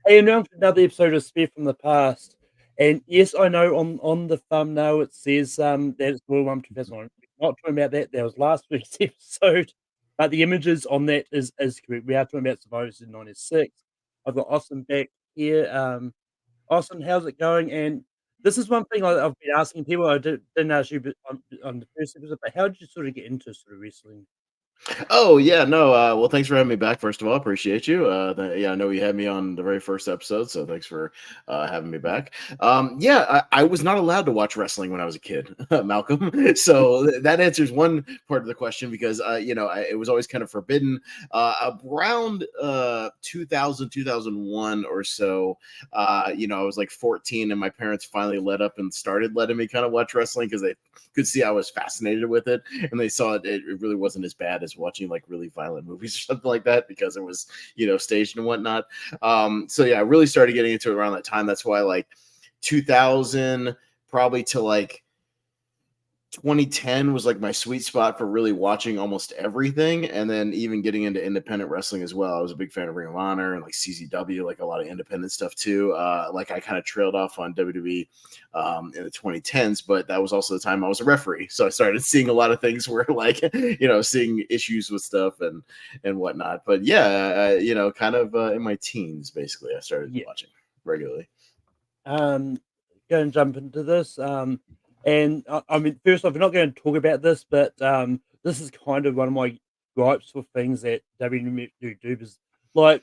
Hey, and welcome to another episode of Spear from the Past. And yes, I know on the thumbnail it says that it's World War 2001. We're not talking about that. That was last week's episode. But the images on that is correct. We are talking about Survivors in '96. I've got Austin back here. Austin, how's it going? And this is one thing I've been asking people. Didn't ask you on the first episode, but how did you sort of get into sort of wrestling? Oh yeah, no. Well, thanks for having me back. First of all, appreciate you. Yeah, I know you had me on the very first episode, so thanks for having me back. Yeah, I was not allowed to watch wrestling when I was a kid, Malcolm. So that answers one part of the question because it was always kind of forbidden. Around 2000, 2001 or so, I was like 14, and my parents finally let up and started letting me kind of watch wrestling because they could see I was fascinated with it, and they saw it really wasn't as bad as watching like really violent movies or something like that because it was staged and whatnot. So yeah, I really started getting into it around that time. That's why like 2000 probably to like 2010 was like my sweet spot for really watching almost everything, and then even getting into independent wrestling as well. I was a big fan of Ring of Honor and like CZW, like a lot of independent stuff too. Like I kind of trailed off on WWE in the 2010s, but that was also the time I was a referee, so I started seeing a lot of things where like seeing issues with stuff and whatnot. But yeah, kind of in my teens basically, I started Yeah. watching regularly. Go and jump into this. And I mean, first off, we're not going to talk about this, but this is kind of one of my gripes with things that WWE do. Because, like,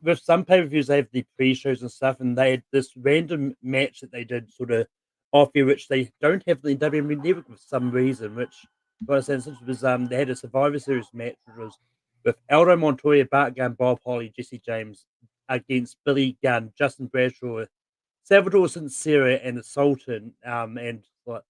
with some pay per views, they have the pre shows and stuff, and they had this random match that they did sort of off here, which they don't have in WWE Network for some reason. Which, what I said, since was they had a Survivor Series match, which was with Aldo Montoya, Bart Gunn, Bob Holly, Jesse James against Billy Gunn, Justin Bradshaw, Salvador Sincera, and the Sultan. And like,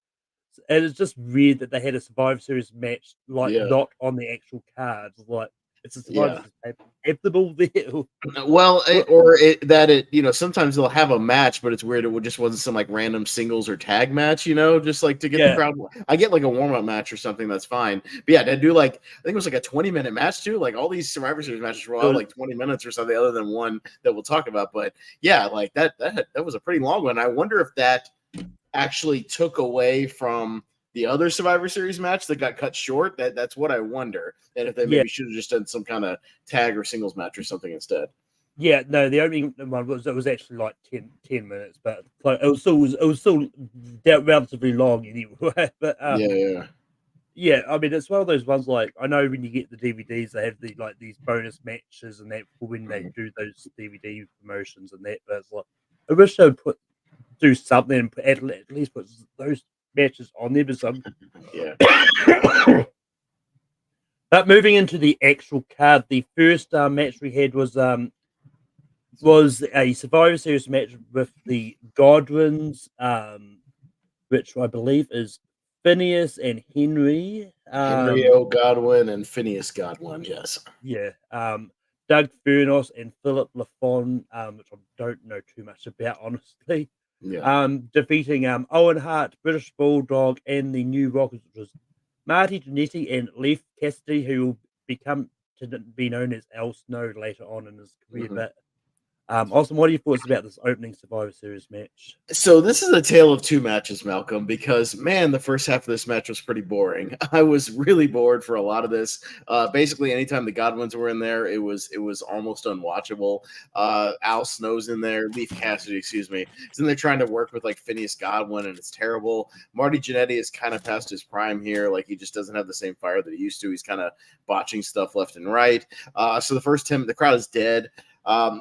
and it's just weird that they had a Survivor Series match like Yeah, not on the actual card. Like it's a Survivor yeah. Series paper. Have the ball there. Well, What? sometimes they'll have a match, but it's weird. It just wasn't some like random singles or tag match, just like to get the Yeah, crowd. I get like a warm up match or something. That's fine. But yeah, they do like I think it was like a 20-minute match too. Like all these Survivor Series matches were it all was. like 20 minutes or something, other than one that we'll talk about. But yeah, like that was a pretty long one. I wonder if that actually took away from the other Survivor Series match that got cut short. That's what I wonder. And if they Yeah, maybe should have just done some kind of tag or singles match or something instead. yeah. No, the opening one was actually like 10 minutes, but like, it was still relatively long anyway. But Yeah, yeah. yeah, I mean, it's one of those ones like I know when you get the DVDs, they have these bonus matches and that for when they Mhm. do those DVD promotions and that. But it's like I wish they would do something and at least put those matches on there. But some, Yeah. but moving into the actual card, the first match we had was a Survivor Series match with the Godwins, which I believe is Phineas and Henry. Henry O. Godwin and Phineas Godwin. Yes. Yeah, Doug Furnos and Philip Lafon, which I don't know too much about, honestly. Yeah. Defeating Owen Hart, British Bulldog, and the New Rockers, which was Marty Jannetty and Leif Cassidy, who will become to be known as Al Snow later on in his career. Mhm. But Austin, what are your thoughts about this opening Survivor Series match? So this is a tale of two matches, Malcolm, because man, the first half of this match was pretty boring. I was really bored for a lot of this. Basically, anytime the Godwins were in there, it was almost unwatchable. Al Snow's in there, Leaf Cassidy, excuse me, is in there trying to work with like Phineas Godwin, and it's terrible. Marty Jannetty is kind of past his prime here, like he just doesn't have the same fire that he used to. He's kind of botching stuff left and right. So the first 10, the crowd is dead.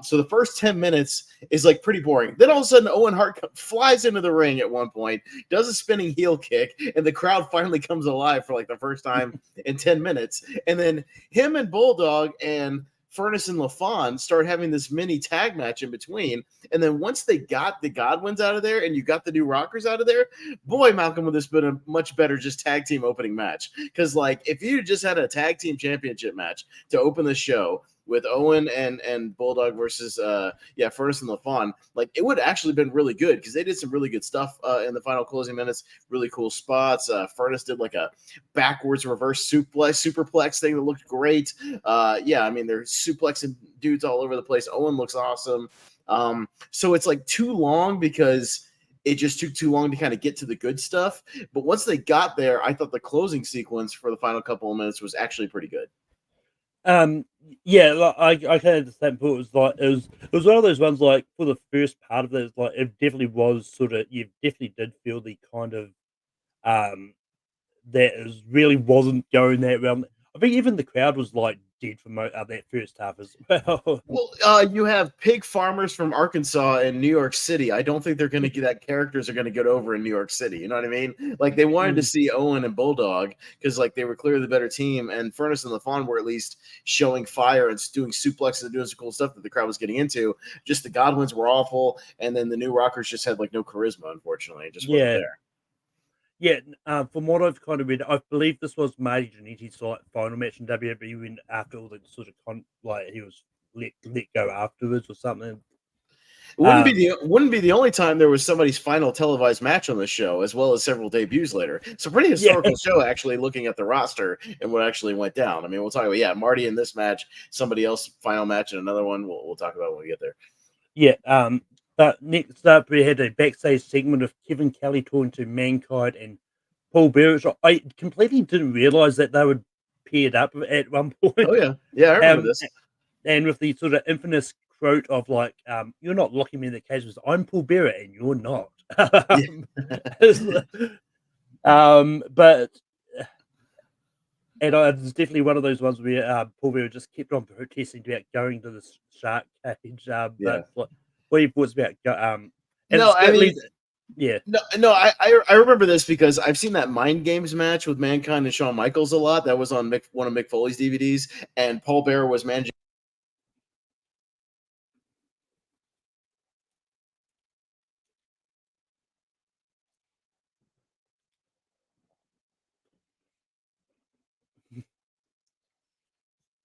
So the first 10 minutes is like pretty boring. Then all of a sudden, Owen Hart flies into the ring at one point, does a spinning heel kick, and the crowd finally comes alive for like the first time in 10 minutes. And then him and Bulldog and Furnace and LaFon start having this mini tag match in between. And then once they got the Godwins out of there and you got the New Rockers out of there, boy, Malcolm, would this been a much better just tag team opening match. Because like if you just had a tag team championship match to open the show with Owen and Bulldog versus Furnace and LaFon, like it would actually been really good because they did some really good stuff in the final closing minutes. Really cool spots. Furnace did like a backwards reverse superplex thing that looked great. I mean they're suplexing dudes all over the place. Owen looks awesome. So it's like too long because it just took too long to kind of get to the good stuff. But once they got there, I thought the closing sequence for the final couple of minutes was actually pretty good. Um, yeah, like I kind of understand. But it was one of those ones like for the first part of it, like it definitely was sort of you definitely did feel the kind of um that is really wasn't going that well. I think even the crowd was like dead for that first half as well. Well, you have pig farmers from Arkansas and New York City. I don't think they're going to get that characters are going to get over in New York City. You know what I mean? Like they wanted to Mm, see Owen and Bulldog because like they were clearly the better team, and Furnace and LaFawn were at least showing fire and doing suplexes and doing some cool stuff that the crowd was getting into. Just the Godwins were awful, and then the New Rockers just had like no charisma. Unfortunately, it just wasn't yeah, there. yeah. From what I've kind of read, I believe this was Marty Jannetty's like final match in WWE when after all the sort of like he was let go afterwards or something. It Um, wouldn't be the only time there was somebody's final televised match on the show, as well as several debuts later. So pretty yeah, historical show, actually, looking at the roster and what actually went down. I mean, we'll talk about Marty in this match, somebody else final match, and another one. We'll talk about when we get there. yeah. But next up we had a backstage segment of Kevin Kelly talking to Mankind and Paul Bearer. Which I completely didn't realize that they would paired up at one point. Oh yeah, I remember Um, this. and with the sort of infamous quote of like, "You're not locking me in the cage because I'm Paul Bearer and you're not." Yeah, It's- but and it's definitely one of those ones where Paul Bearer just kept on protesting about going to the shark cage. yeah. But what he thoughts about and No, it's I good. mean, Yeah, no. I remember this because I've seen that Mind Games match with Mankind and Shawn Michaels a lot. That was on one of Mick Foley's DVDs, and Paul Bearer was managing.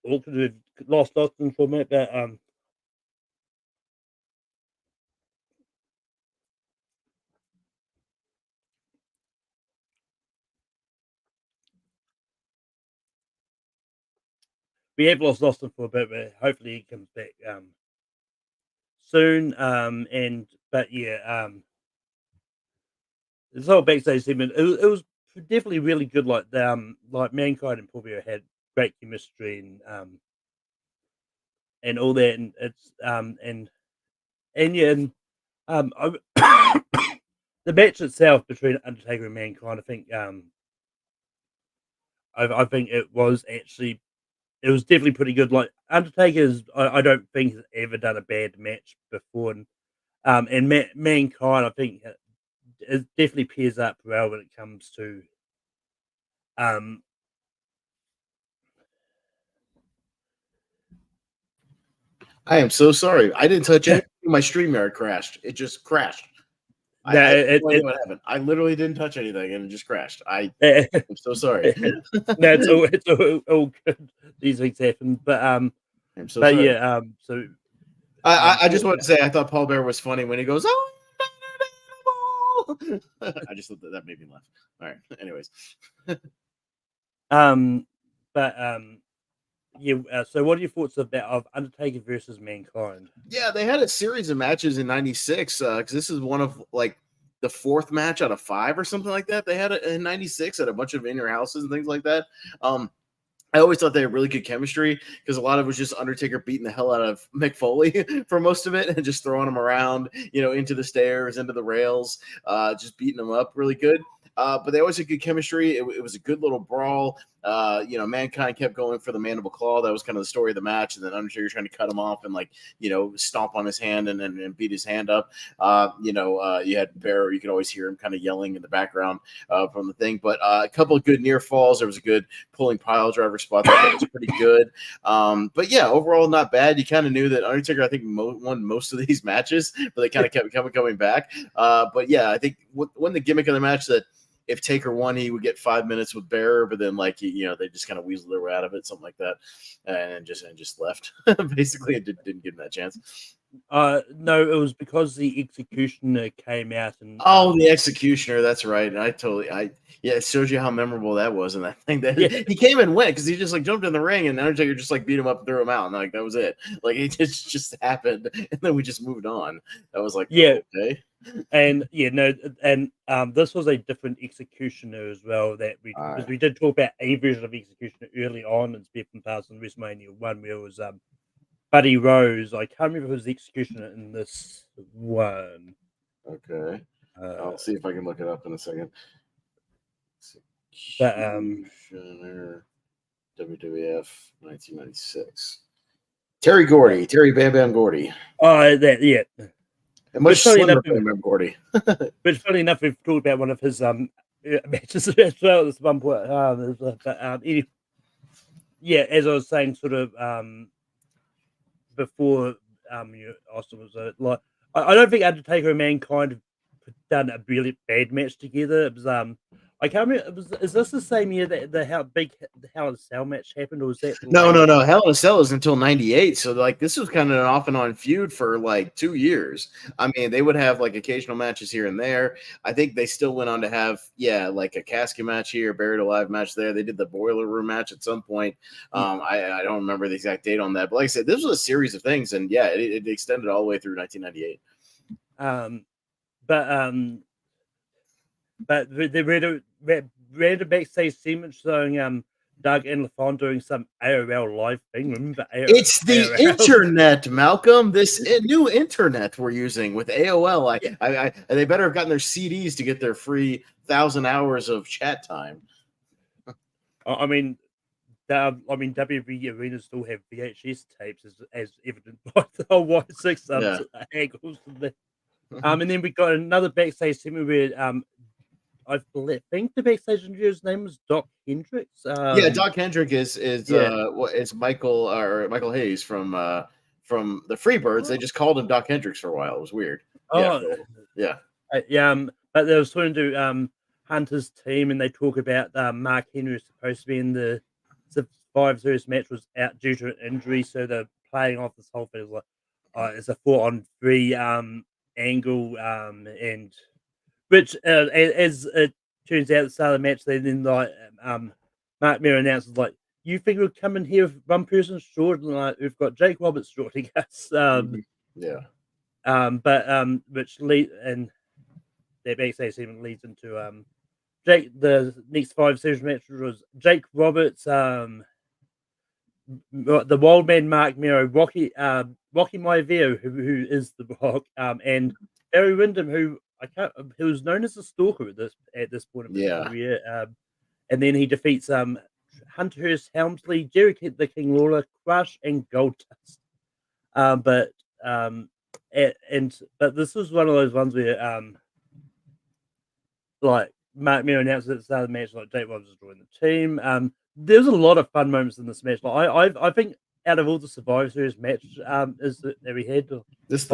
awkward we've lost Austin for a minute, but we have lost Austin for a bit, but hopefully he comes back soon. And but yeah, this whole backstage segment, it was definitely really good. Like Mankind and Paul Bearer had great chemistry and all that, and it's and yeah, and the match itself between Undertaker and Mankind, I think I think it was definitely pretty good. Like Undertaker's, I don't think has ever done a bad match before, and Mankind, I think it definitely pairs up well when it comes to um I am so sorry. I didn't touch anything. My StreamYard crashed. It just crashed. I no have it, no idea it, what happened. I literally didn't touch anything and it just crashed. it I'm so sorry. no it's all good. These things happen, I'm so but sorry. yeah so I so just wanted to say I thought Paul Bear was funny when he goes, "Oh, I just thought that made me laugh. All right. Anyways, um but yeah so what are your thoughts of Undertaker versus Mankind? yeah, they had a series of matches in '96 because this is one of like the fourth match out of five or something like that. They had it in '96 at a bunch of in your houses and things like that. Um, I always thought they had really good chemistry because a lot of it was just Undertaker beating the hell out of Mick Foley for most of it and just throwing him around, into the stairs, into the rails, just beating him up really good. But they always had good chemistry. It was a good little brawl. Mankind kept going for the mandible claw. That was kind of the story of the match. And then Undertaker trying to cut him off and stomp on his hand and beat his hand up. You had Bear. You could always hear him kind of yelling in the background from the thing. But a couple of good near falls. There was a good pulling pile driver spot that was pretty good. But yeah, overall not bad. You kind of knew that Undertaker, I think, won most of these matches, but they kind of kept coming back. But yeah, I think when the gimmick of the match that if Taker won, he would get 5 minutes with Bearer, but then they just kind of weaseled their way out of it, something like that, and just left. Basically, it didn't give him that chance. No, it was because the Executioner came out and Oh, the Executioner. That's right. Yeah, it shows you how memorable that was in that thing. That yeah, he came and went because he just like jumped in the ring and Undertaker just like beat him up and threw him out, and like that was it. Like it just happened, and then we just moved on. That was like, yeah, oh, okay. and yeah, no, and this was a different Executioner as well. That we All because right. we did talk about a version of Executioner early on in Stephen Parsons WrestleMania 1, where it was Buddy Rose. I can't remember who was the Executioner in this one. Okay. Uh, I'll see if I can look it up in a second. but Executioner, WWF, 1996. Terry Gordy, Terry Bam Bam Gordy, that yeah. and much Funny enough, slimmer Bam Bam Gordy. but funny enough, we've talked about one of his matches as well. At one point, yeah, as I was saying, sort of before Austin was like, I don't think Undertaker and Mankind have done a really bad match together. It was I can't remember. Is this the same year that the Hell in a Cell match happened, or was that No, later? no, no. Hell in a Cell is until '98. So like this was kind of an off and on feud for like 2 years. I mean, they would have like occasional matches here and there. I think they still went on to have like a casket match here, buried alive match there. They did the boiler room match at some point. Yeah. I don't remember the exact date on that, but like I said, this was a series of things, and yeah, it extended all the way through 1998. Um, but they read a backstage segment showing Doug and LaFon doing some AOL live thing. Remember AOL? It's the internet, Malcolm. This new internet we're using with AOL. They better have gotten their CDs to get their free 1,000 hours of chat time. I mean, WWE arenas still have VHS tapes, as evident by the whole White Six angles. And then we got another backstage segment where I think the backstage engineer's name was Doc Hendricks. Yeah, Doc Hendrick is Yeah. Michael Hayes from the Freebirds. They just called him Doc Hendricks for a while. It was weird. Yeah, yeah. But they were talking to Hunter's team, and they talk about Mark Henry was supposed to be in the Survivor Series match, was out due to an injury, so they're playing off this whole thing like it's a 4-on-3 angle, and which as it turns out at the start of the match, then like Mark Mero announces like, you think we'll come in here with one person short, and like we've got Jake Roberts shorting us. Yeah. But which lead and that backstage segment leads into Jake. The next 5 series match was Jake Roberts, the Wild Man Mark Mero, Rocky Maivia, who is the Rock, and Barry Windham, who was known as the Stalker at this point of his career. And then he defeats Hunter Hearst Helmsley, Jerry the King Lawler, Crush, and Goldust. But this was one of those ones where like Mark Mero announced at the start of the match, like Jake Roberts is joining the team. There's a lot of fun moments in this match. Like I think out of all the Survivor Series match that we had, this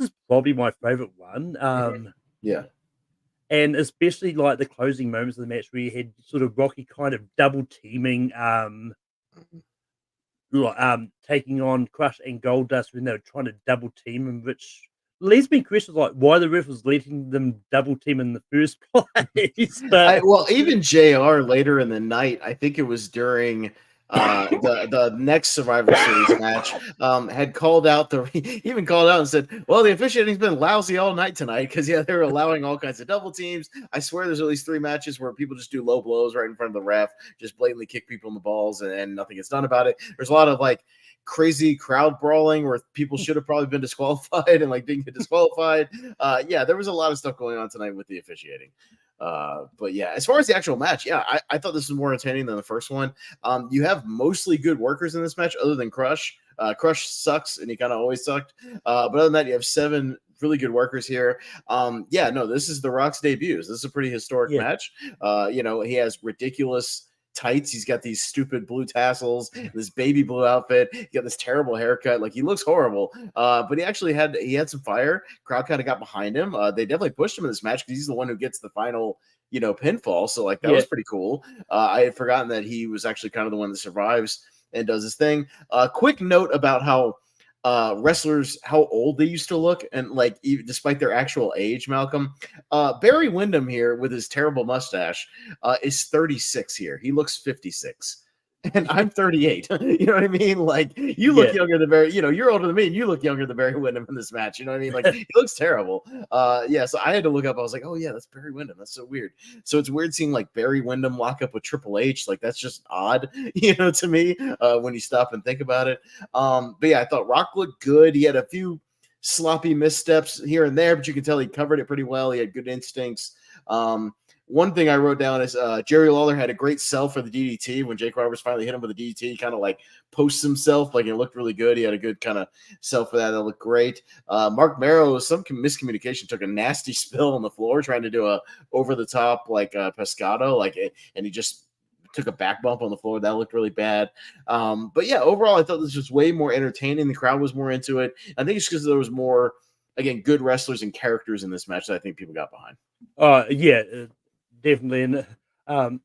is probably my favorite one. Yeah. And especially like the closing moments of the match where you had sort of Rocky kind of double teaming, taking on Crush and Goldust when they were trying to double team him, which leads me questions like why the ref was letting them double team in the first place. Well, even JR later in the night, I think it was during the next Survivor Series match, had called out even called out and said, well, the officiating's been lousy all night tonight because they were allowing all kinds of double teams. I swear there's at least 3 matches where people just do low blows right in front of the ref, just blatantly kick people in the balls, and nothing gets done about it. There's a lot of like crazy crowd brawling where people should have probably been disqualified and like didn't get disqualified. There was a lot of stuff going on tonight with the officiating. But yeah, as far as the actual match, I thought this was more entertaining than the first one. You have mostly good workers in this match, other than Crush. Crush sucks, and he kind of always sucked. But other than that, you have 7 really good workers here. This is The Rock's debuts. This is a pretty historic match. He has ridiculous tights. He's got these stupid blue tassels, this baby blue outfit. He got this terrible haircut. Like, he looks horrible. But he had some fire. Crowd kind of got behind him. They definitely pushed him in this match because he's the one who gets the final, pinfall. So like that was pretty cool. I had forgotten that he was actually kind of the one that survives and does his thing. Quick note about how wrestlers how old they used to look, and like even despite their actual age, Malcolm. Barry Windham here with his terrible mustache is 36 here. He looks 56. And I'm 38. You know what I mean? Like you look Yeah. younger than Barry. You know, you're older than me, and you look younger than Barry Windham in this match. You know what I mean? Like he looks terrible. Yeah. So I had to look up. I was like, oh yeah, that's Barry Windham. That's so weird. So it's weird seeing like Barry Windham lock up with Triple H. Like that's just odd, you know, to me when you stop and think about it. But yeah, I thought Rock looked good. He had a few sloppy missteps here and there, but you can tell he covered it pretty well. He had good instincts. One thing I wrote down is Jerry Lawler had a great sell for the DDT when Jake Roberts finally hit him with a DDT. He kind of like posts himself, like it looked really good. He had a good kind of sell for that. That looked great. Mark Marrow, some miscommunication, took a nasty spill on the floor trying to do a over the top like pescado, and he just took a back bump on the floor. That looked really bad. But yeah, overall, I thought this was way more entertaining. The crowd was more into it. I think it's because there was more, again, good wrestlers and characters in this match that I think people got behind. Yeah, definitely, and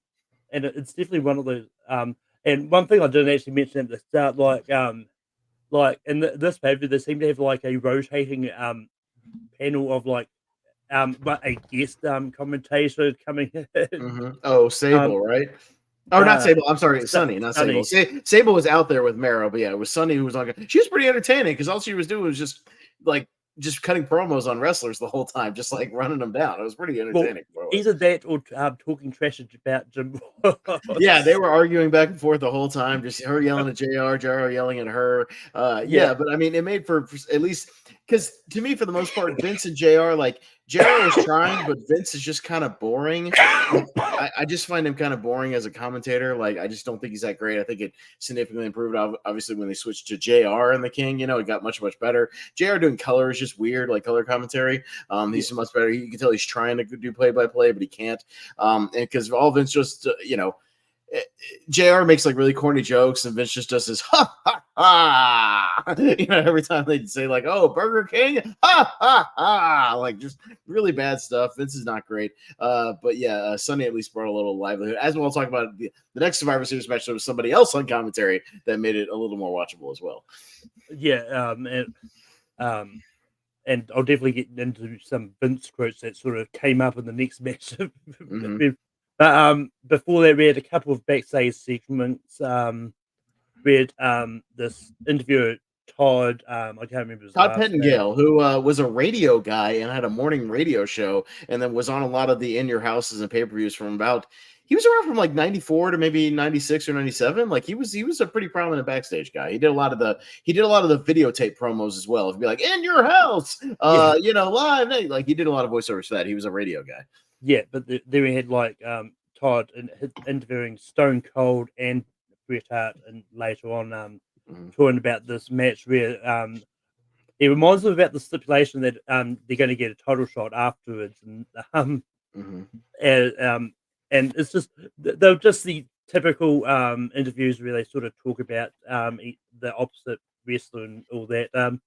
it's definitely one of those. And one thing I didn't actually mention at the start, like in this pay-per-view, they seem to have like a rotating panel of like but a guest commentator coming in. Mm-hmm. Oh, Sable, right? Oh, not Sable. I'm sorry, Sunny, not Sunny. Sable. Sable was out there with Marrow, but yeah, it was Sunny who was on. She was pretty entertaining because all she was doing was just cutting promos on wrestlers the whole time, just like running them down. It was pretty entertaining. Either that or talking trash about Jim. Yeah, they were arguing back and forth the whole time, just her yelling at JR yelling at her. Yeah, but I mean, it made for at least because to me, for the most part, Vince and JR, like JR was trying, but Vince is just kind of boring. I just find him kind of boring as a commentator. Like, I just don't think he's that great. I think it significantly improved, obviously, when they switched to JR and the King. You know, it got much, much better. JR doing color is just weird, like color commentary. He's much better. You can tell he's trying to do play-by-play, but he can't. And because all Vince just, JR makes like really corny jokes, and Vince just does this ha ha ha. Every time they say like, "Oh, Burger King," ha ha ha, like just really bad stuff. Vince is not great, but yeah, Sunny at least brought a little livelihood. As we'll talk about the next Survivor Series match, there was somebody else on commentary that made it a little more watchable as well. Yeah, and I'll definitely get into some Vince quotes that sort of came up in the next match. Mm-hmm. But before that, we had a couple of backstage segments. We had this interviewer, Todd. I can't remember his Todd last Pettingale, name. who was a radio guy and had a morning radio show, and then was on a lot of the In Your Houses and pay-per-views from about. He was around from like 94 to maybe 96 or 97. Like he was a pretty prominent backstage guy. He did a lot of the videotape promos as well. It'd be like In Your House, live. Like he did a lot of voiceovers for that. He was a radio guy. Yeah, but then we had like Todd interviewing Stone Cold and Bret Hart, and later on talking about this match where it reminds them about the stipulation that they're going to get a title shot afterwards, and and it's just they're just the typical interviews where they sort of talk about the opposite wrestler and all that.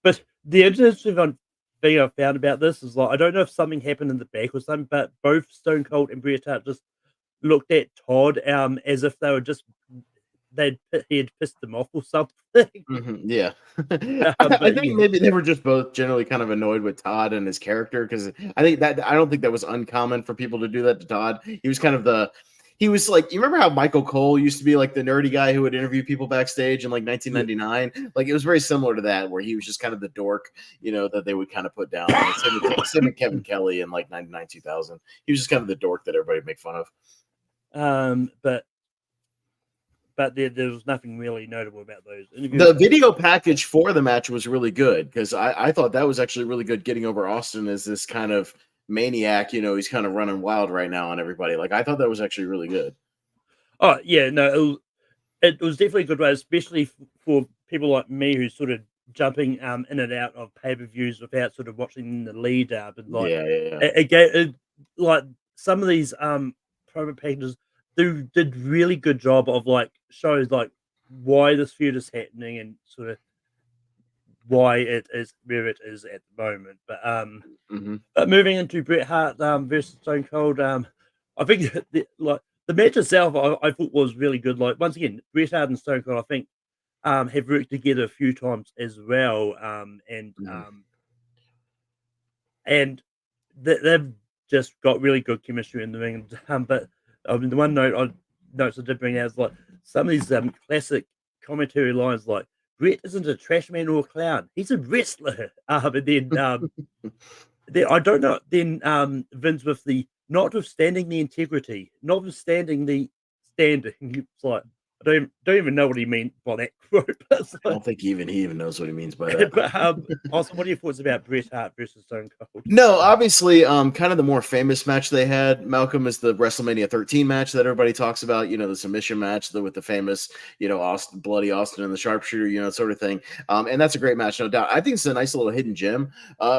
But the interesting thing I found about this is like I don't know if something happened in the back or something, but both Stone Cold and Bret Hart just looked at Todd as if they were just he had pissed them off or something. Yeah, I think maybe they were just both generally kind of annoyed with Todd and his character, because I don't think that was uncommon for people to do that to Todd. He was kind of he was like, you remember how Michael Cole used to be like the nerdy guy who would interview people backstage in like 1999? Like it was very similar to that, where he was just kind of the dork, that they would kind of put down. Same with Kevin Kelly in like 99, 2000. He was just kind of the dork that everybody would make fun of. But there was nothing really notable about those interviews. The video package for the match was really good, because I thought that was actually really good, getting over Austin as this kind of maniac. He's kind of running wild right now on everybody. Like I thought that was actually really good. Oh yeah, no, it was definitely a good way, especially for people like me who's sort of jumping in and out of pay-per-views without sort of watching the lead up, and like like some of these promo packages did really good job of like shows like why this feud is happening and sort of why it is where it is at the moment. But moving into Bret Hart versus Stone Cold, I think the match itself I thought was really good. Like once again, Bret Hart and Stone Cold, I think have worked together a few times as well, and they've just got really good chemistry in the ring. But I mean, the one notes I did bring out is like some of these classic commentary lines, like Brett isn't a trash man or a clown; he's a wrestler. And then I don't know. Then Vince with the notwithstanding the integrity, notwithstanding the standing. It's like I don't even know what he meant by that quote. I don't think he even knows what he means by that. But also, what are your thoughts about Bret Hart versus Stone Cold? No, obviously, kind of the more famous match they had, Malcolm, is the WrestleMania 13 match that everybody talks about. The submission match with the famous, Bloody Austin and the sharpshooter, sort of thing. And that's a great match, no doubt. I think it's a nice little hidden gem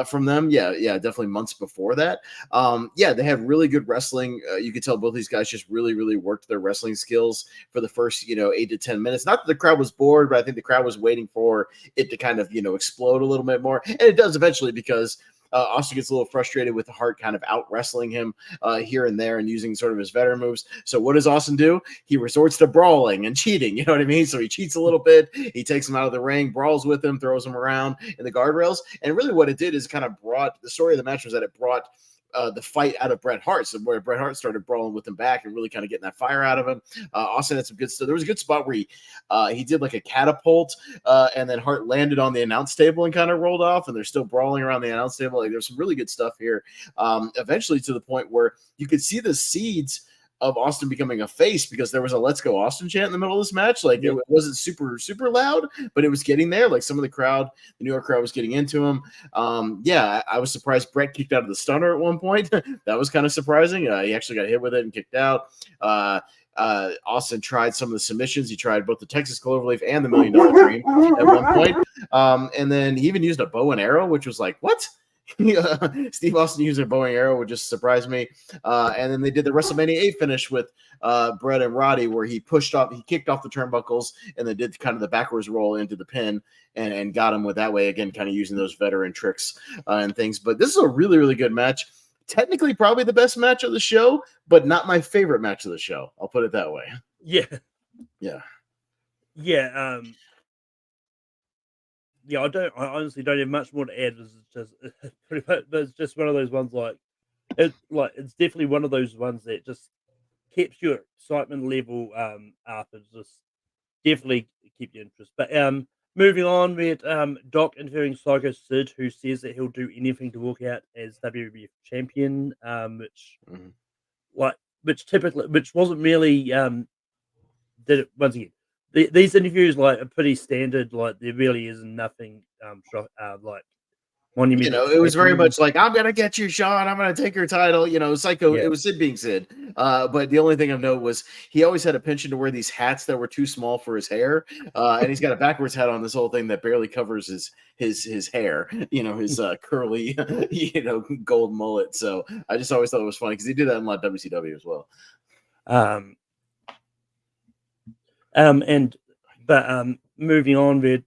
from them. Yeah, definitely months before that. They had really good wrestling. You could tell both these guys just really, really worked their wrestling skills for the first, 8 to 10 minutes. Not that the crowd was bored, but I think the crowd was waiting for it to kind of, explode a little bit more. And it does eventually because Austin gets a little frustrated with Hart kind of out wrestling him here and there and using sort of his veteran moves. So what does Austin do? He resorts to brawling and cheating. You know what I mean? So he cheats a little bit. He takes him out of the ring, brawls with him, throws him around in the guardrails. And really what it did is kind of brought the story of the match was that it brought the fight out of Bret Hart. So where Bret Hart started brawling with him back and really kind of getting that fire out of him. Austin had some good stuff. There was a good spot where he did like a catapult and then Hart landed on the announce table and kind of rolled off and they're still brawling around the announce table. Like there's some really good stuff here. Eventually to the point where you could see the seeds of Austin becoming a face because there was a "Let's Go Austin" chant in the middle of this match. Like it wasn't super, super loud, but it was getting there. Like some of the New York crowd was getting into him. I was surprised Bret kicked out of the stunner at one point. That was kind of surprising. He actually got hit with it and kicked out. Austin tried some of the submissions. He tried both the Texas Cloverleaf and the $1 Million Dream at one point. And then he even used a bow and arrow, which was like, what? Steve Austin using a bow and arrow would just surprise me. And then they did the WrestleMania 8 finish with Bret and Roddy, where he kicked off the turnbuckles and then did kind of the backwards roll into the pin and got him with that way, again, kind of using those veteran tricks and things. But this is a really, really good match. Technically, probably the best match of the show, but not my favorite match of the show. I'll put it that way. Yeah. I honestly don't have much more to add. It's just one of those ones it's definitely one of those ones that just keeps your excitement level up. It's just definitely keep your interest. But moving on with Doc interviewing Psycho Sid, who says that he'll do anything to walk out as WWF champion, which wasn't really did it once again. These interviews are pretty standard. Like there really is nothing monumental. It was very much like, I'm gonna get you, Sean. I'm gonna take your title. Psycho. Yeah. It was Sid being Sid. But the only thing of note was he always had a penchant to wear these hats that were too small for his hair, and he's got a backwards hat on this whole thing that barely covers his hair. His curly, gold mullet. So I just always thought it was funny because he did that in a lot of WCW as well. Moving on with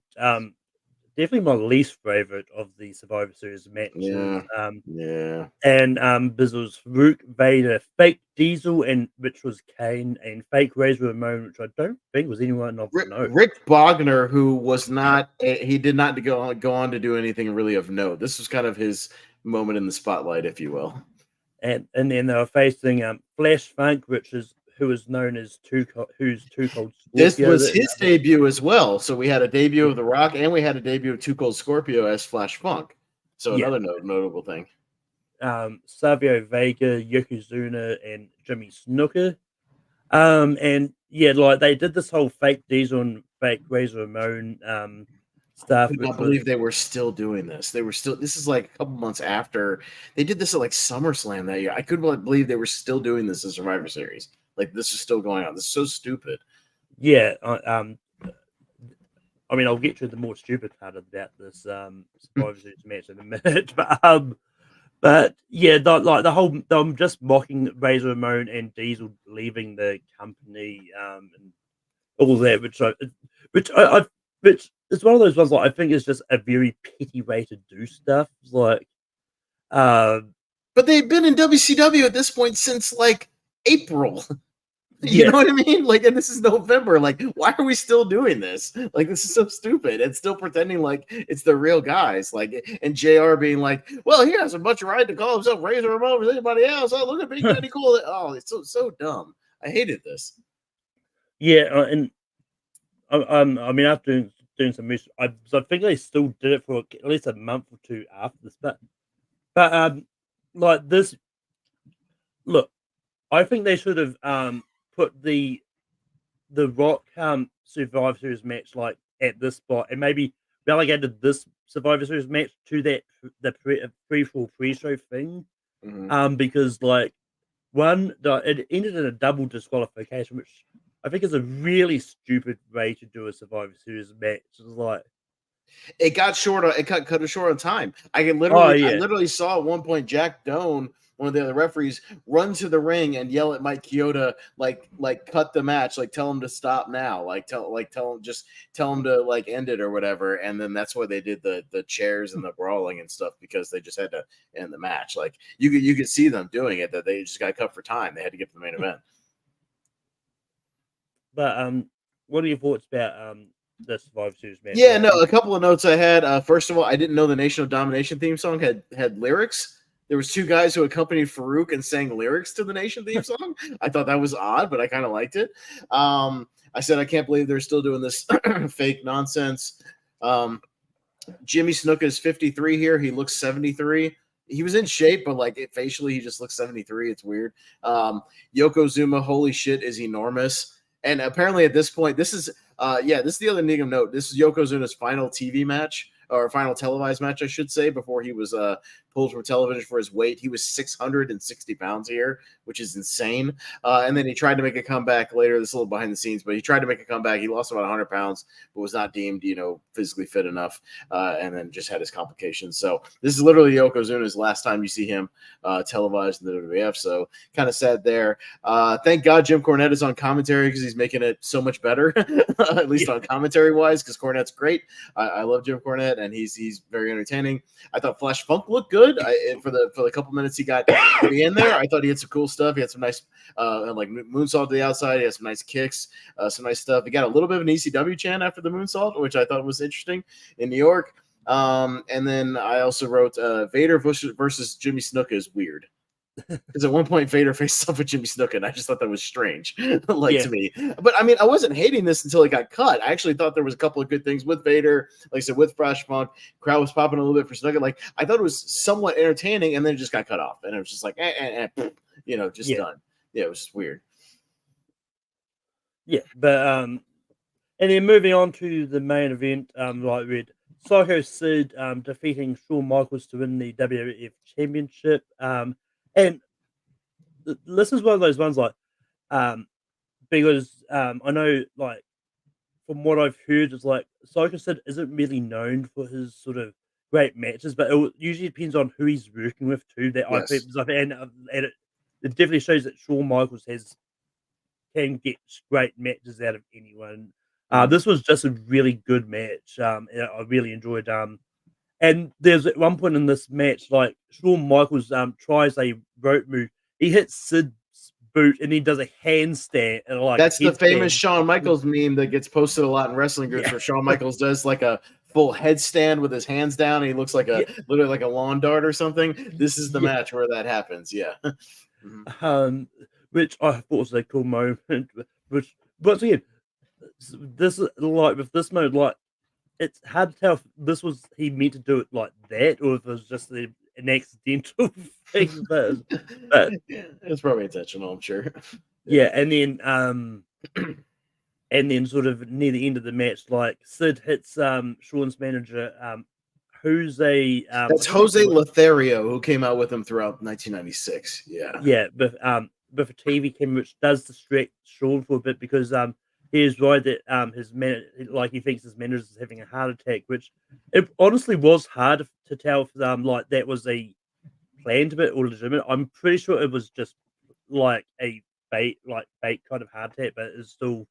definitely my least favorite of the Survivor Series matches. And Bizzle's Rook, Vader, fake Diesel, and which was Kane, and fake Razor Ramon, which I don't think was anyone of note. Rick Bogner, who was not, he did not go on to do anything really of note. This was kind of his moment in the spotlight, if you will. And then they were facing Flash Funk, who is known as Too Cold Scorpio. This was his debut as well. So we had a debut of The Rock and we had a debut of Too Cold Scorpio as Flash Funk. So another notable thing. Savio Vega, Yokozuna, and Jimmy Snuka. They did this whole fake Diesel and fake Razor Ramon stuff. I could not believe they were still doing this. This is like a couple months after they did this at like SummerSlam that year. I couldn't believe they were still doing this in Survivor Series. Like this is still going on. This is so stupid. Yeah. I'll get to the more stupid part about this Survivor Series match in a minute, I'm just mocking Razor Ramon and Diesel leaving the company and all that, which it's one of those ones I think is just a very petty way to do stuff. But they've been in WCW at this point since like April. You Yeah. know what I mean? Like, and this is November. Like, why are we still doing this? Like, this is so stupid. And still pretending like it's the real guys. Like, and JR being like, well, he has a bunch of right to call himself Razor Ramon as anybody else. Oh, look at Big Daddy Cool. Oh, it's so dumb. I hated this. Yeah, and I mean, after doing some research, I think they still did it for at least a month or two after this, but like this, look, I think they should have put the Rock Survivor Series match like at this spot, and maybe relegated this Survivor Series match to the free for free show thing, because like it ended in a double disqualification, which I think is a really stupid way to do a Survivor Series match. It's like, It got short. It cut it short on time. I oh I yeah, literally saw at one point Jack Doan, one of the other referees, run to the ring and yell at Mike Chioda, like cut the match, like tell him to stop now, tell him to like end it or whatever. And then that's why they did the chairs and the brawling and stuff, because they just had to end the match. Like you could see them doing it, that they just got cut for time. They had to get to the main event. but what are your thoughts about the Survivor Series match? Yeah, no, a couple of notes I had. First of all, I didn't know the Nation of Domination theme song had lyrics. There was two guys who accompanied Farouk and sang lyrics to the Nation theme song. I thought that was odd, but I kind of liked it. I said I can't believe they're still doing this fake nonsense. Jimmy Snuka is 53 here. He looks 73. He was in shape, but like facially, he just looks 73. It's weird. Yokozuna, holy shit, is enormous. And apparently at this point, this is this is the other thing of note. This is Yokozuna's final TV match, or final televised match, I should say, before he was pulled from television for his weight. He was 660 pounds here, which is insane. And then he tried to make a comeback later. This is a little behind the scenes, but he tried to make a comeback. He lost about 100 pounds, but was not deemed, physically fit enough, and then just had his complications. So this is literally Yokozuna's last time you see him televised in the WWF. So kind of sad there. Thank God Jim Cornette is on commentary, because he's making it so much better, at least on commentary wise, because Cornette's great. I love Jim Cornette, and he's very entertaining. I thought Flash Funk looked good. For the couple minutes he got to be in there, I thought he had some cool stuff. He had some nice like moonsault to the outside. He had some nice kicks, some nice stuff. He got a little bit of an ECW chant after the moonsault, which I thought was interesting in New York. And then I also wrote Vader versus Jimmy Snuka is weird. Because at one point Vader faced off with Jimmy Snuka, and I just thought that was strange, to me. But I mean, I wasn't hating this until it got cut. I actually thought there was a couple of good things with Vader, like I said, with Flash Funk. Crowd was popping a little bit for Snuka. Like, I thought it was somewhat entertaining, and then it just got cut off, and it was just like, done. Yeah, it was just weird. Yeah, but and then moving on to the main event, like we had Psycho Sid defeating Shawn Michaels to win the WWF Championship. And this is one of those ones, like, because I know, like, from what I've heard, it's like Psycho Sid isn't really known for his sort of great matches, but it usually depends on who he's working with too. That I think, and it definitely shows that Shawn Michaels can get great matches out of anyone. This was just a really good match. I really enjoyed. And there's at one point in this match, like Shawn Michaels tries a rope move. He hits Sid's boot and he does a handstand. And like that's the famous Shawn Michaels meme that gets posted a lot in wrestling groups, where Shawn Michaels does like a full headstand with his hands down, and he looks like literally like a lawn dart or something. This is the match where that happens. Yeah. Which I thought was a cool moment. Which once again, this is like with this mode, like, it's hard to tell if this was he meant to do it like that, or if it was just an accidental thing. But it's probably intentional, I'm sure. Yeah, and then sort of near the end of the match, like Sid hits Shawn's manager, who's that's Jose Lothario, who came out with him throughout 1996. Yeah, with a TV camera, which does distract Shawn for a bit, because he is right that his he thinks his manager is having a heart attack, which it honestly was hard to tell if like that was a planned bit or legitimate. I'm pretty sure it was just like a bait kind of heart attack, but it's still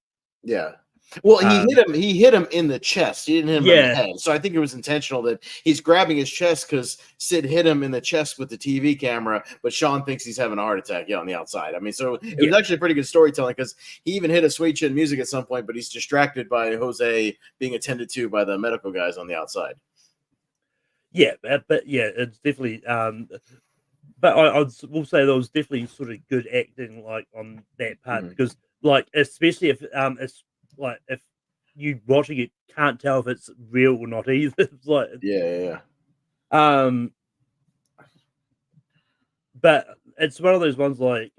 Well, Um, he hit him in the chest. He didn't hit him in the yeah, head. So I think it was intentional that he's grabbing his chest because Sid hit him in the chest with the TV camera, but Sean thinks he's having a heart attack on the outside. I mean, so it was yeah, actually pretty good storytelling because he even hit a sweet chin music at some point, but he's distracted by Jose being attended to by the medical guys on the outside. yeah, but yeah, it's definitely. But will say there was definitely sort of good acting like on that part Mhm. because like especially if it's like if you watching it can't tell if it's real or not either. It's like Yeah. um, but it's one of those ones like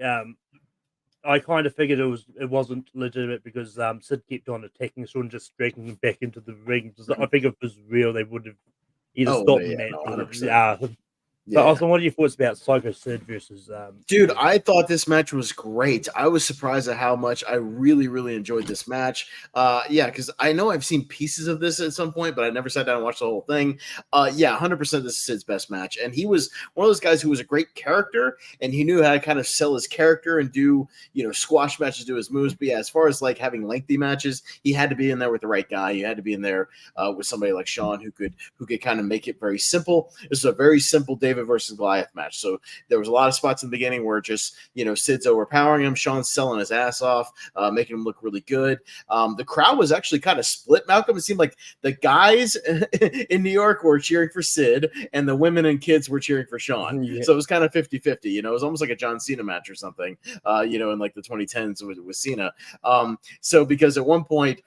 I kind of figured it wasn't legitimate because Sid kept on attacking Sean, just dragging him back into the ring. I Mhm. think if it was real, they would have either Oh, stopped the yeah, match no, or 100%. But Yeah. also, what are your thoughts about Psycho Sid versus Dude, Sid? I thought this match was great. I was surprised at how much I really, really enjoyed this match. Yeah, because I know I've seen pieces of this at some point, but I never sat down and watched the whole thing. Yeah, 100% this is Sid's best match. And he was one of those guys who was a great character, and he knew how to kind of sell his character and do, squash matches, do his moves. But yeah, as far as like having lengthy matches, he had to be in there with the right guy. You had to be in there with somebody like Sean who could kind of make it very simple. This is a very simple David versus Goliath match. So there was a lot of spots in the beginning where just, Sid's overpowering him. Sean's selling his ass off, making him look really good. The crowd was actually kind of split, Malcolm. It seemed like the guys in New York were cheering for Sid and the women and kids were cheering for Sean. Yeah, So it was kind of 50-50. It was almost like a John Cena match or something, in like the 2010s with Cena. So because at one point,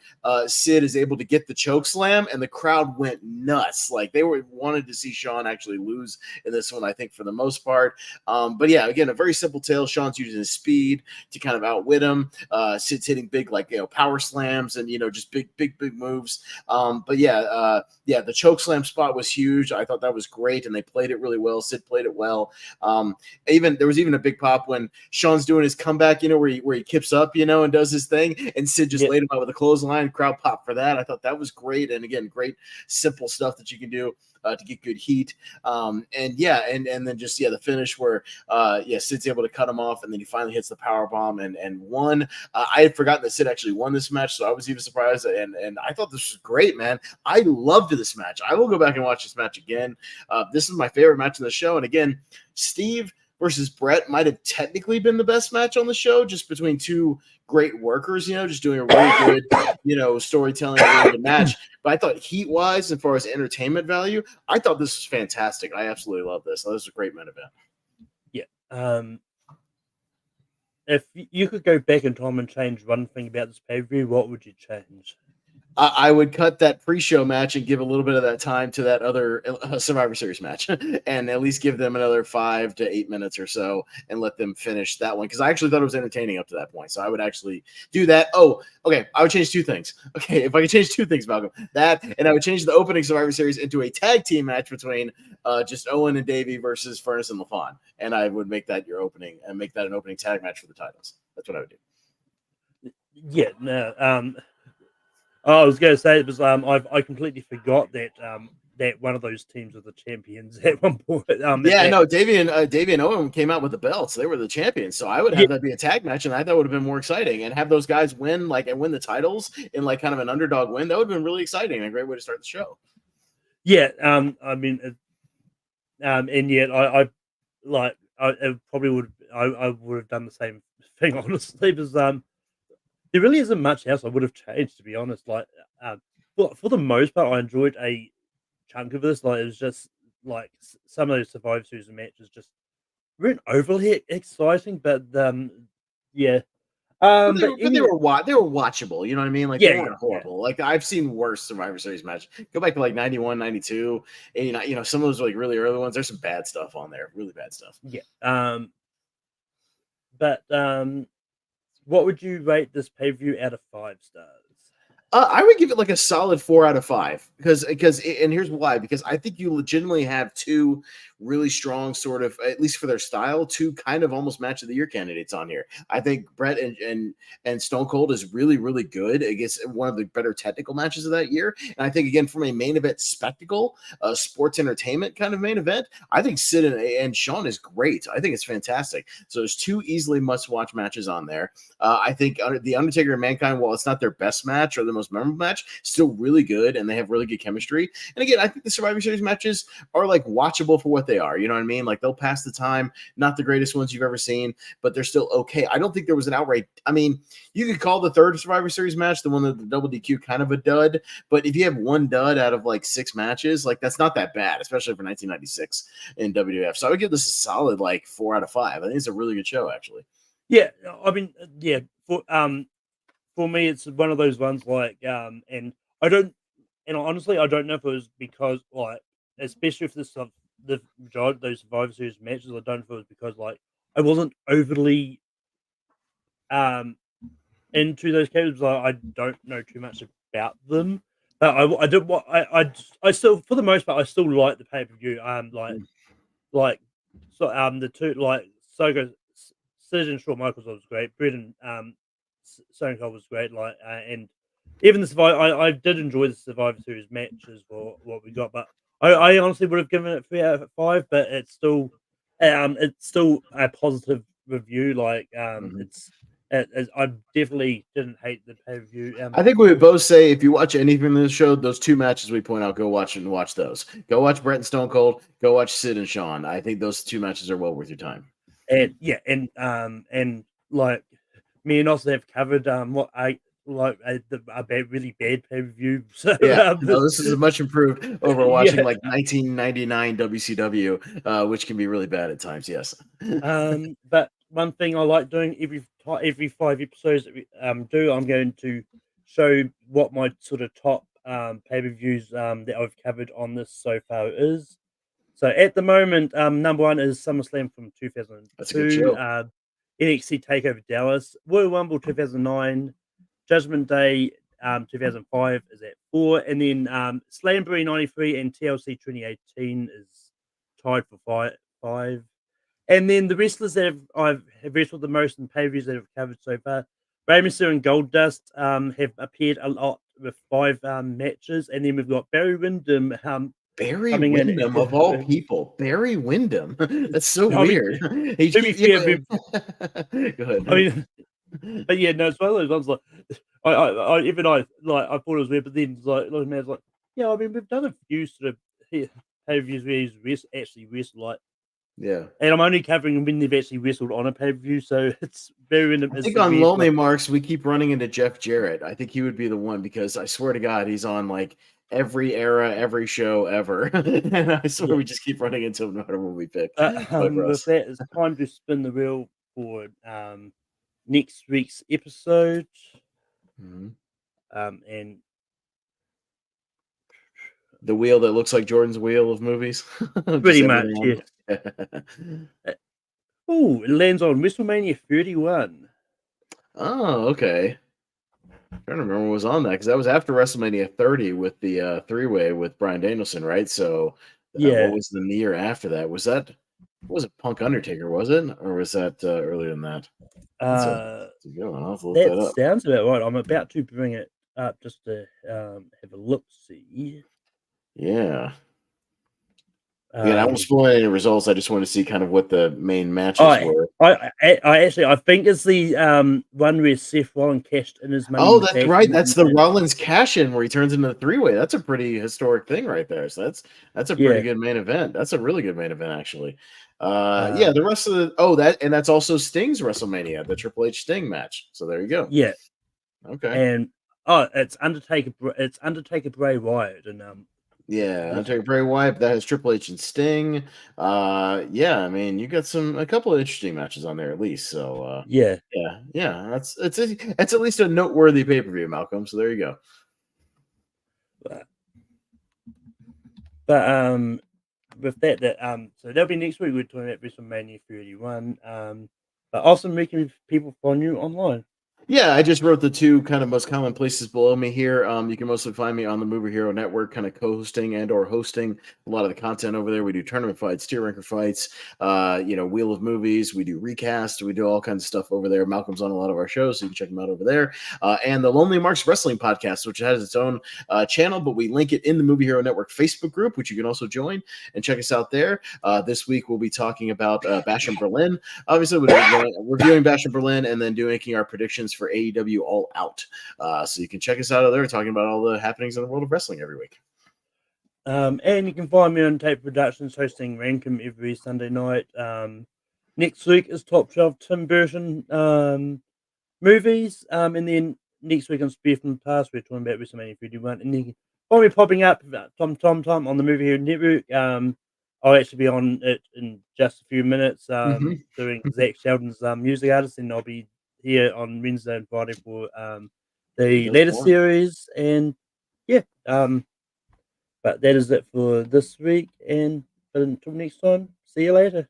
Sid is able to get the choke slam and the crowd went nuts. Like they wanted to see Sean actually lose in this one, I think, for the most part. But yeah, again, a very simple tale. Sean's using his speed to kind of outwit him. Sid's hitting big, like, power slams and, just big moves. But yeah, the choke slam spot was huge. I thought that was great, and they played it really well. Sid played it well. There was even a big pop when Sean's doing his comeback, where he kips up, and does his thing, and Sid just yeah, laid him out with a clothesline. Crowd pop for that. I thought that was great, and again, great simple stuff that you can do to get good heat. And then just the finish where Sid's able to cut him off, and then he finally hits the power bomb and won. I had forgotten that Sid actually won this match, so I was even surprised. And I thought this was great, man. I loved this match. I will go back and watch this match again. This is my favorite match in the show. And again, Steve versus Brett might have technically been the best match on the show, just between two great workers, just doing a really good, storytelling, really good match. But I thought heat wise, as far as entertainment value, I thought this was fantastic. I absolutely love this. This was a great main event. yeah. If you could go back in time and change one thing about this pay-per-view, what would you change? I would cut that pre-show match and give a little bit of that time to that other Survivor Series match, and at least give them another 5 to 8 minutes or so, and let them finish that one, because I actually thought it was entertaining up to that point. So I would actually do that. Oh, okay. I would change two things. Okay, if I could change two things, Malcolm, that, and I would change the opening Survivor Series into a tag team match between just Owen and Davey versus Furnace and LaFon, and I would make that your opening and make that an opening tag match for the titles. That's what I would do. Yeah, no. I was going to say it was I completely forgot that that one of those teams were the champions at one point. No, Davey and Owen came out with the belts. They were the champions. So I would have that be a tag match, and I thought would have been more exciting. And have those guys win and win the titles in like kind of an underdog win. That would have been really exciting and a great way to start the show. Yeah, I mean, and yet I probably would have done the same thing honestly, because there really isn't much else I would have changed, to be honest. Like, for the most part, I enjoyed a chunk of this. Like, it was just like some of those Survivor Series matches just weren't overly exciting, but yeah. But But they anyway, were watchable. You know what I mean? Like they weren't horrible. Like I've seen worse Survivor Series matches. Go back to like 91, 92, and some of those like really early ones. There's some bad stuff on there. Really bad stuff. yeah. But what would you rate this pay-per-view out of 5 stars? I would give it like a solid 4 out of 5 because and here's why, because I think you legitimately have two really strong sort of, at least for their style, two kind of almost match of the year candidates on here. I think Brett and Stone Cold is really, really good against one of the better technical matches of that year. And I think, again, from a main event spectacle, sports entertainment kind of main event, I think Sid and Sean is great. I think it's fantastic. So there's two easily must-watch matches on there. I think The Undertaker and Mankind, while it's not their best match or the most memorable match, still really good, and they have really good chemistry. And again, I think the Survivor Series matches are like watchable for what they are. You know what I mean? Like they'll pass the time. Not the greatest ones you've ever seen, but they're still okay. I don't think there was an outright. I mean, you could call the third Survivor Series match, the one that the double DQ, kind of a dud. But if you have one dud out of like 6 matches, like that's not that bad, especially for 1996 in WWF. So I would give this a solid like 4 out of 5. I think it's a really good show, actually. Yeah, I mean, yeah. For me, it's one of those ones like, and honestly, I don't know if it was because like, especially if the majority of those Survivor Series matches, I don't know if it was because like I wasn't overly into those characters. I don't know too much about them, but I did what I still, for the most part, I still like the pay per view. Like so the two like Sogo Sid and Shawn Michaels was great. Brett and Stone Cold was great. Like and even the Survivor, I did enjoy the Survivor Series matches for what we got, but I honestly would have given it 3 out of 5. But it's still a positive review. Like I definitely didn't hate the pay per view. I think we would both say if you watch anything in this show, those 2 matches we point out, go watch those. Go watch Brett and Stone Cold. Go watch Sid and Shawn. I think those 2 matches are well worth your time. And yeah, and like me and Austin have covered what I like a really bad pay per view. So yeah, no, this is much improved over watching like 1999 WCW, which can be really bad at times. Yes. But one thing I like doing every 5 episodes that we do, I'm going to show what my sort of top pay per views that I've covered on this so far is. So at the moment, number 1 is SummerSlam from 2002. That's a good show. NXT Takeover Dallas, Royal Rumble 2009, Judgment Day 2005 is at 4, and then Slamboree 93 and TLC 2018 is tied for 5. And then the wrestlers that I've wrestled the most in pay-per-views that I've covered so far, Rey Mysterio and Goldust have appeared a lot with 5 matches, and then we've got Barry Windham. Barry Windham of all people. Barry Windham. That's so weird. Go ahead. I mean, but yeah, no, it's one of those ones like I thought it was weird, but then like man's like, yeah, I mean, we've done a few sort of pay-per-views where he's actually wrestled, like, yeah, and I'm only covering when they've actually wrestled on a pay-per-view, so it's very random. I think on Lonely Marks we keep running into Jeff Jarrett. I think he would be the one, because I swear to God he's on like every era, every show ever, and I swear we just keep running into him no matter what we pick. With that, it's time to spin the wheel for next week's episode. And the wheel that looks like Jordan's wheel of movies. Pretty much, yeah. Oh, it lands on WrestleMania 31. Oh, okay. I'm trying to remember what was on that, because that was after WrestleMania 30 with the 3-way with Bryan Danielson, right? So yeah, what was the year after that? Was it Punk Undertaker, was it? Or was that earlier than that? That's a good one. I'll have to look that up. Sounds about right. I'm about to bring it up just to have a look, see. Yeah. Again, I won't spoil any results. I just want to see kind of what the main matches were. I think it's the one where Seth Rollins cashed in his money. Oh, that's right. That's the Rollins cash in where he turns into the 3-way. That's a pretty historic thing right there. So that's a pretty good main event. That's a really good main event, actually. Yeah, the rest of the that's also Sting's WrestleMania, the Triple H Sting match. So there you go. Yeah. Okay. And it's Undertaker Bray Wyatt and yeah, Undertaker Bray Wyatt. That has Triple H and Sting. Yeah, I mean, you got a couple of interesting matches on there at least. So yeah. That's at least a noteworthy pay-per-view, Malcolm. So there you go. But with that so that'll be next week. We're talking about WrestleMania 31. But also, where can people find you online? Yeah, I just wrote the 2 kind of most common places below me here. You can mostly find me on the Movie Hero Network, kind of co-hosting and or hosting a lot of the content over there. We do tournament fights, tier ranker fights, Wheel of Movies. We do recasts. We do all kinds of stuff over there. Malcolm's on a lot of our shows, so you can check him out over there. And the Lonely Marks Wrestling Podcast, which has its own channel, but we link it in the Movie Hero Network Facebook group, which you can also join and check us out there. This week we'll be talking about Bash in Berlin. Obviously, we're reviewing Bash in Berlin and then making our predictions predictions for AEW All Out. So you can check us out there talking about all the happenings in the world of wrestling every week. And you can find me on Tape Productions hosting Rankum every Sunday night. Next week is Top Shelf Tim Burton movies. And then next week on Spear from the Past, we're talking about WrestleMania 31. And then you can find me popping up Tom on the Movie Hero Network. I'll actually be on it in just a few minutes doing Zach Sheldon's music artist, and I'll be here on Wednesday and Friday for the latest series. And yeah, but that is it for this week. And until next time, see you later.